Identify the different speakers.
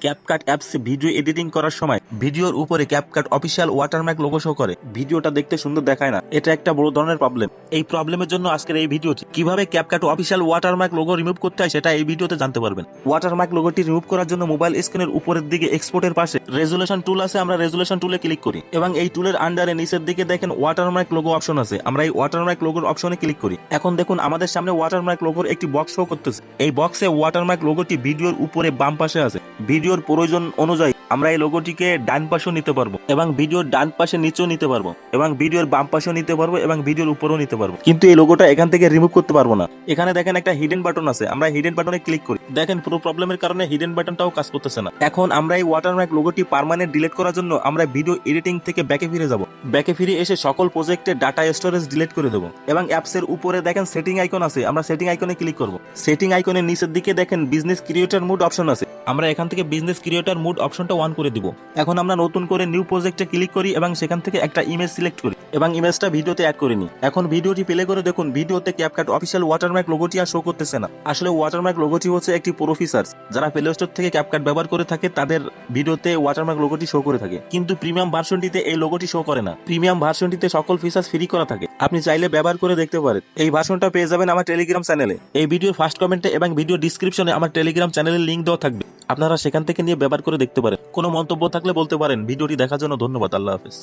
Speaker 1: CapCut অ্যাপসে video editing করার সময় ভিডিওর উপরে CapCut official watermark logo show করে, ভিডিওটা দেখতে সুন্দর দেখায় না। এটা একটা বড় ধরনের প্রবলেম। এই প্রবলেমের জন্য আজকের এই ভিডিওটি কিভাবে CapCut official watermark logo remove করতে হয় সেটা এই ভিডিওতে জানতে পারবেন। ওয়াটারমার্ক লোগোটি রিমুভ করার জন্য মোবাইল স্ক্রিনের উপরের দিকে এক্সপোর্টের পাশে রেজুলেশন টুল আছে, আমরা রেজুলেশন টুলে ক্লিক করি এবং এই টুলের আন্ডারে নিচের দিকে দেখেন ওয়াটারমার্ক লোগো অপশন আছে, আমরা এই ওয়াটারমার্ক লোগোর অপশনে ক্লিক করি। এখন দেখুন আমাদের সামনে ওয়াটারমার্ক লোগোর একটি বক্স শো করতেছে। এই বক্সে ওয়াটারমার্ক লোগোটি ভিডিওর উপরে বাম পাশে আছে। ভিডিওর প্রয়োজন অনুযায়ী আমরা এই লোগোটিকে ডান পাশেও নিতে পারবো এবং ভিডিওর ডান পাশে নিচেও নিতে পারবো এবং ভিডিওর বাম পাশেও নিতে পারবো এবং ভিডিওর উপরেও নিতে পারবো, কিন্তু এই লোগোটা এখান থেকে রিমুভ করতে পারবো না। এখানে দেখেন একটা হিডেন বাটন আছে, আমরা হিডেন বাটনে ক্লিক করি। দেখেন পুরো প্রবলেমের কারণে হিডেন বাটনটাও কাজ করতেছে না। এখন আমরা এই ওয়াটারমার্ক লোগোটি পার্মানেন্ট ডিলিট করার জন্য আমরা ভিডিও এডিটিং থেকে ব্যাকে ফিরে যাব। ব্যাকে ফিরে এসে সকল প্রজেক্টের ডাটা স্টোরেজ ডিলিট করে দেবো এবং অ্যাপসের উপরে দেখেন সেটিং আইকন আছে, আমরা সেটিং আইকনে ক্লিক করব। সেটিং আইকনের নিচের দিকে দেখেন বিজনেস ক্রিয়েটর মোড অপশন আছে, আমরা এখান থেকে বিজনেস ক্রিয়েটর মোড অপশনটা অন করে দিব। এখন আমরা নতুন করে নিউ প্রজেক্টে ক্লিক করি এবং সেখান থেকে একটা ইমেজ সিলেক্ট করি এবং ইমেজটা ভিডিওতে অ্যাড করে নিই। এখন ভিডিওটি প্লে করে দেখুন ভিডিওতে ক্যাপকাট অফিসিয়াল ওয়াটারমার্ক লোগোটি আর শো করতেছে না। আসলে ওয়াটারমার্ক লোগোটি হচ্ছে একটি প্রো ফিচার্স, যারা প্লে স্টোর থেকে ক্যাপকাট ব্যবহার করে থাকে তাদের ভিডিওতে ওয়াটারমার্ক লোগোটি শো করে থাকে, কিন্তু প্রিমিয়াম ভার্সনটিতে এই লোগোটি শো করে না। প্রিমিয়াম ভার্সনটিতে সকল ফিচার্স ফ্রি করা থাকে, আপনি চাইলে ব্যবহার করে দেখতে পারেন। এই ভার্সনটা পেয়ে যাবেন আমার টেলিগ্রাম চ্যানেলে। এই ভিডিওর ফার্স্ট কমেন্টে এবং ভিডিও ডিসক্রিপশনে আমার টেলিগ্রাম চ্যানেলের লিংক দেওয়া থাকবে, আপনারা সেখান থেকে নিয়ে ব্যবহার করে দেখতে পারেন। কোনো মন্তব্য থাকলে বলতে পারেন। ভিডিওটি দেখার জন্য ধন্যবাদ। আল্লাহ হাফেজ।